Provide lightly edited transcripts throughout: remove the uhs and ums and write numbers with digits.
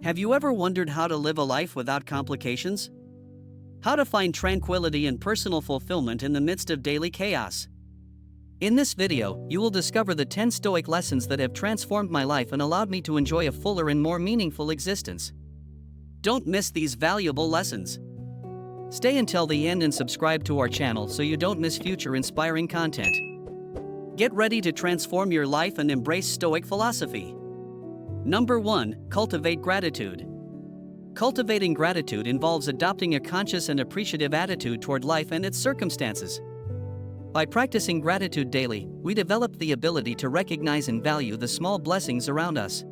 Have you ever wondered how to live a life without complications? How to find tranquility and personal fulfillment in the midst of daily chaos? In this video, you will discover the 10 Stoic lessons that have transformed my life and allowed me to enjoy a fuller and more meaningful existence. Don't miss these valuable lessons. Stay until the end and subscribe to our channel so you don't miss future inspiring content. Get ready to transform your life and embrace Stoic philosophy. Number 1. Cultivate gratitude. Cultivating gratitude involves adopting a conscious and appreciative attitude toward life and its circumstances. By practicing gratitude daily, we develop the ability to recognize and value the small blessings around us.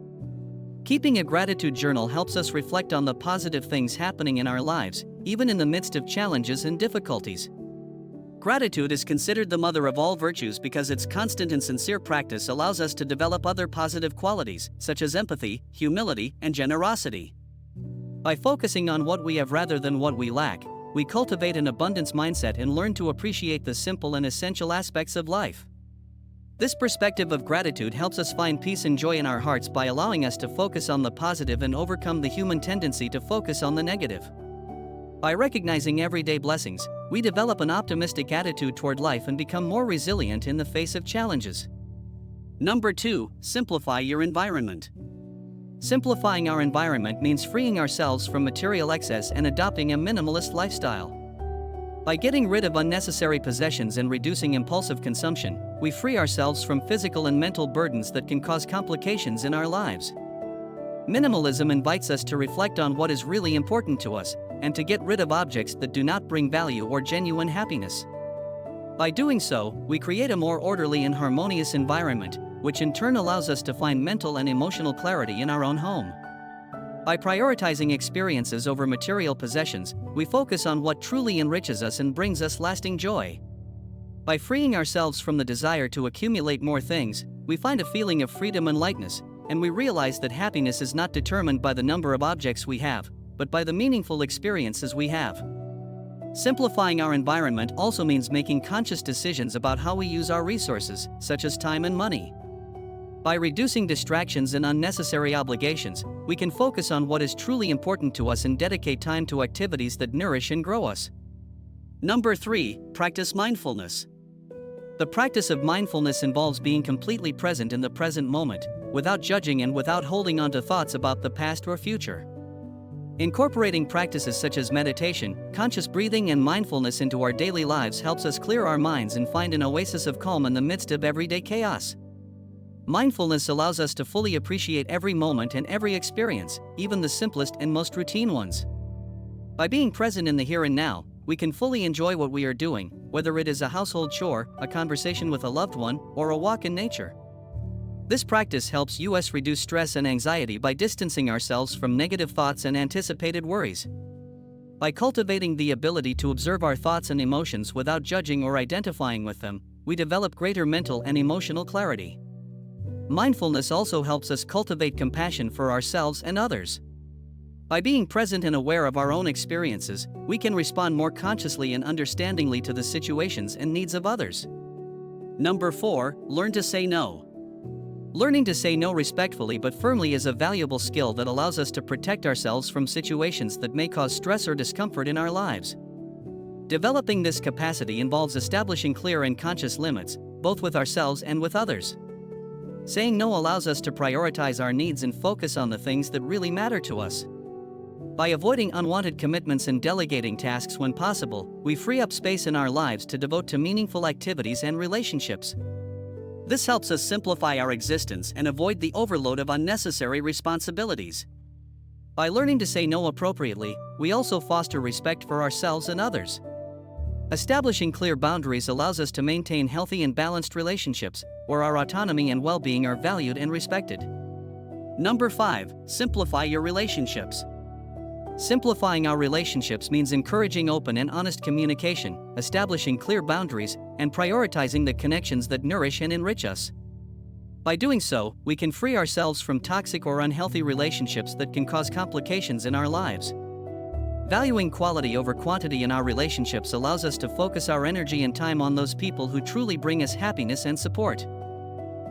Keeping a gratitude journal helps us reflect on the positive things happening in our lives, even in the midst of challenges and difficulties. Gratitude is considered the mother of all virtues because its constant and sincere practice allows us to develop other positive qualities, such as empathy, humility, and generosity. By focusing on what we have rather than what we lack, we cultivate an abundance mindset and learn to appreciate the simple and essential aspects of life. This perspective of gratitude helps us find peace and joy in our hearts by allowing us to focus on the positive and overcome the human tendency to focus on the negative. By recognizing everyday blessings, we develop an optimistic attitude toward life and become more resilient in the face of challenges. Number 2. Simplify your environment. Simplifying our environment means freeing ourselves from material excess and adopting a minimalist lifestyle. By getting rid of unnecessary possessions and reducing impulsive consumption, we free ourselves from physical and mental burdens that can cause complications in our lives. Minimalism invites us to reflect on what is really important to us, and to get rid of objects that do not bring value or genuine happiness. By doing so, we create a more orderly and harmonious environment, which in turn allows us to find mental and emotional clarity in our own home. By prioritizing experiences over material possessions, we focus on what truly enriches us and brings us lasting joy. By freeing ourselves from the desire to accumulate more things, we find a feeling of freedom and lightness, and we realize that happiness is not determined by the number of objects we have, but by the meaningful experiences we have. Simplifying our environment also means making conscious decisions about how we use our resources, such as time and money. By reducing distractions and unnecessary obligations, we can focus on what is truly important to us and dedicate time to activities that nourish and grow us. Number 3. Practice mindfulness. The practice of mindfulness involves being completely present in the present moment, without judging and without holding on to thoughts about the past or future. Incorporating practices such as meditation, conscious breathing, and mindfulness into our daily lives helps us clear our minds and find an oasis of calm in the midst of everyday chaos. Mindfulness allows us to fully appreciate every moment and every experience, even the simplest and most routine ones. By being present in the here and now, we can fully enjoy what we are doing, whether it is a household chore, a conversation with a loved one, or a walk in nature. This practice helps us reduce stress and anxiety by distancing ourselves from negative thoughts and anticipated worries. By cultivating the ability to observe our thoughts and emotions without judging or identifying with them, we develop greater mental and emotional clarity. Mindfulness also helps us cultivate compassion for ourselves and others. By being present and aware of our own experiences, we can respond more consciously and understandingly to the situations and needs of others. Number 4. Learn to say no. Learning to say no respectfully but firmly is a valuable skill that allows us to protect ourselves from situations that may cause stress or discomfort in our lives. Developing this capacity involves establishing clear and conscious limits, both with ourselves and with others. Saying no allows us to prioritize our needs and focus on the things that really matter to us. By avoiding unwanted commitments and delegating tasks when possible, we free up space in our lives to devote to meaningful activities and relationships. This helps us simplify our existence and avoid the overload of unnecessary responsibilities. By learning to say no appropriately, we also foster respect for ourselves and others. Establishing clear boundaries allows us to maintain healthy and balanced relationships, where our autonomy and well-being are valued and respected. Number 5. Simplify your relationships. Simplifying our relationships means encouraging open and honest communication, establishing clear boundaries, and prioritizing the connections that nourish and enrich us. By doing so, we can free ourselves from toxic or unhealthy relationships that can cause complications in our lives. Valuing quality over quantity in our relationships allows us to focus our energy and time on those people who truly bring us happiness and support.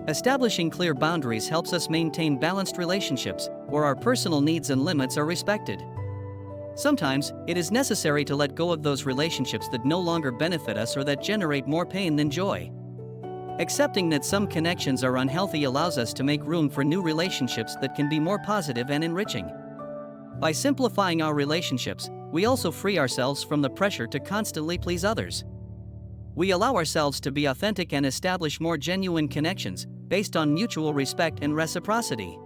Establishing clear boundaries helps us maintain balanced relationships, where our personal needs and limits are respected. Sometimes, it is necessary to let go of those relationships that no longer benefit us or that generate more pain than joy. Accepting that some connections are unhealthy allows us to make room for new relationships that can be more positive and enriching. By simplifying our relationships, we also free ourselves from the pressure to constantly please others. We allow ourselves to be authentic and establish more genuine connections, based on mutual respect and reciprocity.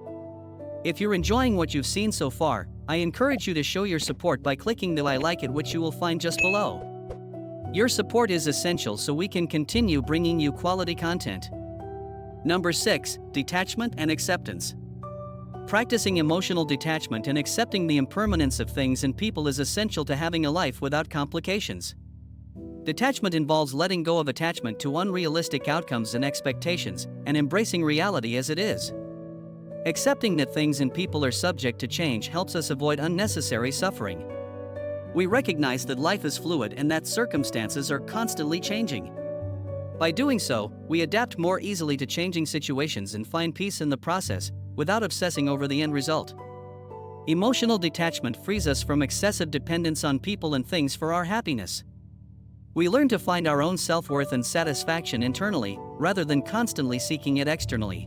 If you're enjoying what you've seen so far, I encourage you to show your support by clicking the I like it, which you will find just below. Your support is essential so we can continue bringing you quality content. Number 6, detachment and acceptance. Practicing emotional detachment and accepting the impermanence of things and people is essential to having a life without complications. Detachment involves letting go of attachment to unrealistic outcomes and expectations, and embracing reality as it is. Accepting that things and people are subject to change helps us avoid unnecessary suffering. We recognize that life is fluid and that circumstances are constantly changing. By doing so, we adapt more easily to changing situations and find peace in the process, without obsessing over the end result. Emotional detachment frees us from excessive dependence on people and things for our happiness. We learn to find our own self-worth and satisfaction internally, rather than constantly seeking it externally.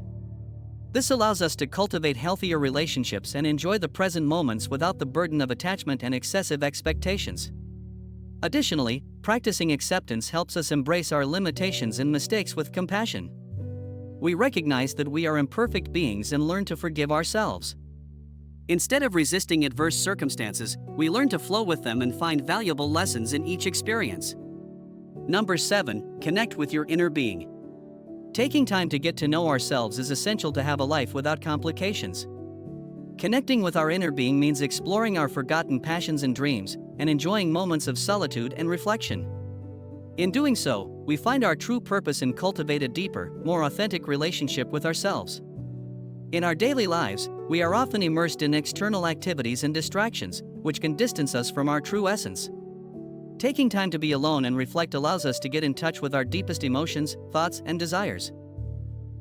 This allows us to cultivate healthier relationships and enjoy the present moments without the burden of attachment and excessive expectations. Additionally, practicing acceptance helps us embrace our limitations and mistakes with compassion. We recognize that we are imperfect beings and learn to forgive ourselves. Instead of resisting adverse circumstances, we learn to flow with them and find valuable lessons in each experience. Number 7, connect with your inner being. Taking time to get to know ourselves is essential to have a life without complications. Connecting with our inner being means exploring our forgotten passions and dreams, and enjoying moments of solitude and reflection. In doing so, we find our true purpose and cultivate a deeper, more authentic relationship with ourselves. In our daily lives, we are often immersed in external activities and distractions, which can distance us from our true essence. Taking time to be alone and reflect allows us to get in touch with our deepest emotions, thoughts, and desires.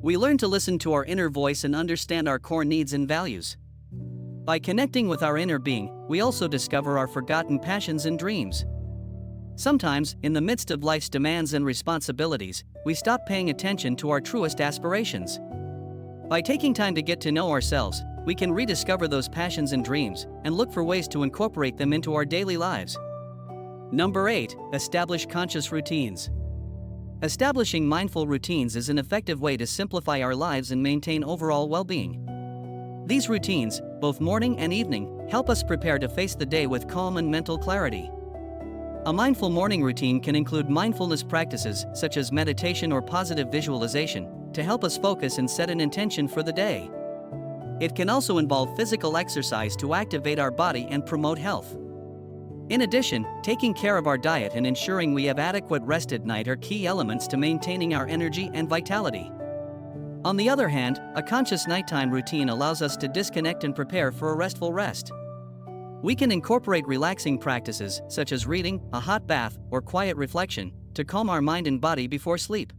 We learn to listen to our inner voice and understand our core needs and values. By connecting with our inner being, we also discover our forgotten passions and dreams. Sometimes, in the midst of life's demands and responsibilities, we stop paying attention to our truest aspirations. By taking time to get to know ourselves, we can rediscover those passions and dreams, and look for ways to incorporate them into our daily lives. Number 8, establish conscious routines. Establishing mindful routines is an effective way to simplify our lives and maintain overall well-being. These routines, both morning and evening, help us prepare to face the day with calm and mental clarity. A mindful morning routine can include mindfulness practices such as meditation or positive visualization to help us focus and set an intention for the day. It can also involve physical exercise to activate our body and promote health. In addition, taking care of our diet and ensuring we have adequate rest at night are key elements to maintaining our energy and vitality. On the other hand, a conscious nighttime routine allows us to disconnect and prepare for a restful rest. We can incorporate relaxing practices such as reading, a hot bath, or quiet reflection to calm our mind and body before sleep.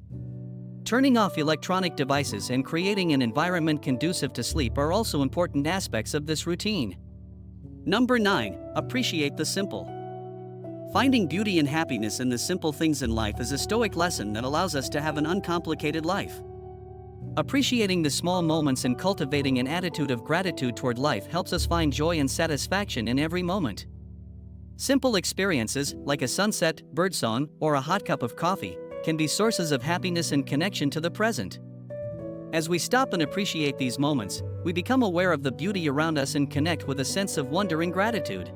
Turning off electronic devices and creating an environment conducive to sleep are also important aspects of this routine. Number 9, appreciate the simple. Finding beauty and happiness in the simple things in life is a Stoic lesson that allows us to have an uncomplicated life. Appreciating the small moments and cultivating an attitude of gratitude toward life helps us find joy and satisfaction in every moment. Simple experiences, like a sunset, birdsong, or a hot cup of coffee, can be sources of happiness and connection to the present. As we stop and appreciate these moments, we become aware of the beauty around us and connect with a sense of wonder and gratitude.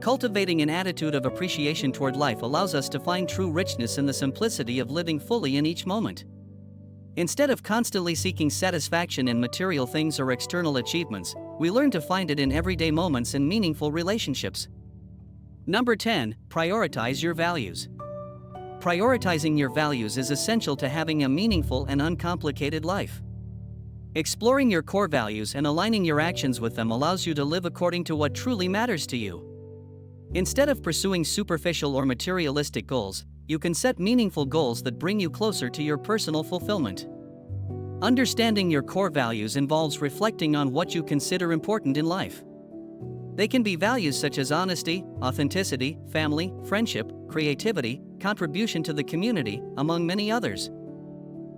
Cultivating an attitude of appreciation toward life allows us to find true richness in the simplicity of living fully in each moment. Instead of constantly seeking satisfaction in material things or external achievements, we learn to find it in everyday moments and meaningful relationships. Number 10, prioritize your values. Prioritizing your values is essential to having a meaningful and uncomplicated life. Exploring your core values and aligning your actions with them allows you to live according to what truly matters to you. Instead of pursuing superficial or materialistic goals, you can set meaningful goals that bring you closer to your personal fulfillment. Understanding your core values involves reflecting on what you consider important in life. They can be values such as honesty, authenticity, family, friendship, creativity, contribution to the community, among many others.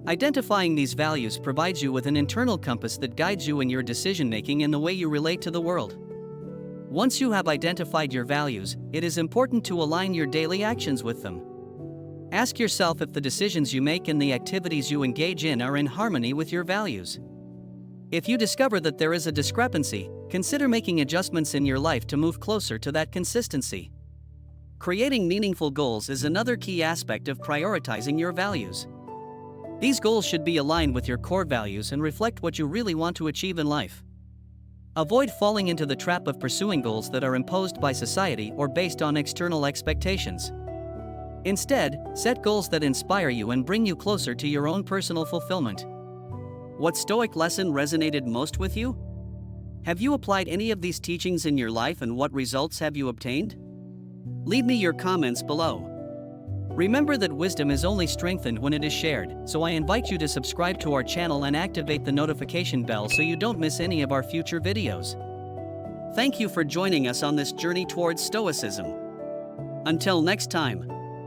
Identifying these values provides you with an internal compass that guides you in your decision-making and the way you relate to the world. Once you have identified your values, it is important to align your daily actions with them. Ask yourself if the decisions you make and the activities you engage in are in harmony with your values. If you discover that there is a discrepancy, consider making adjustments in your life to move closer to that consistency. Creating meaningful goals is another key aspect of prioritizing your values. These goals should be aligned with your core values and reflect what you really want to achieve in life. Avoid falling into the trap of pursuing goals that are imposed by society or based on external expectations. Instead, set goals that inspire you and bring you closer to your own personal fulfillment. What Stoic lesson resonated most with you? Have you applied any of these teachings in your life, and what results have you obtained? Leave me your comments below. Remember that wisdom is only strengthened when it is shared, so I invite you to subscribe to our channel and activate the notification bell so you don't miss any of our future videos. Thank you for joining us on this journey towards Stoicism. Until next time.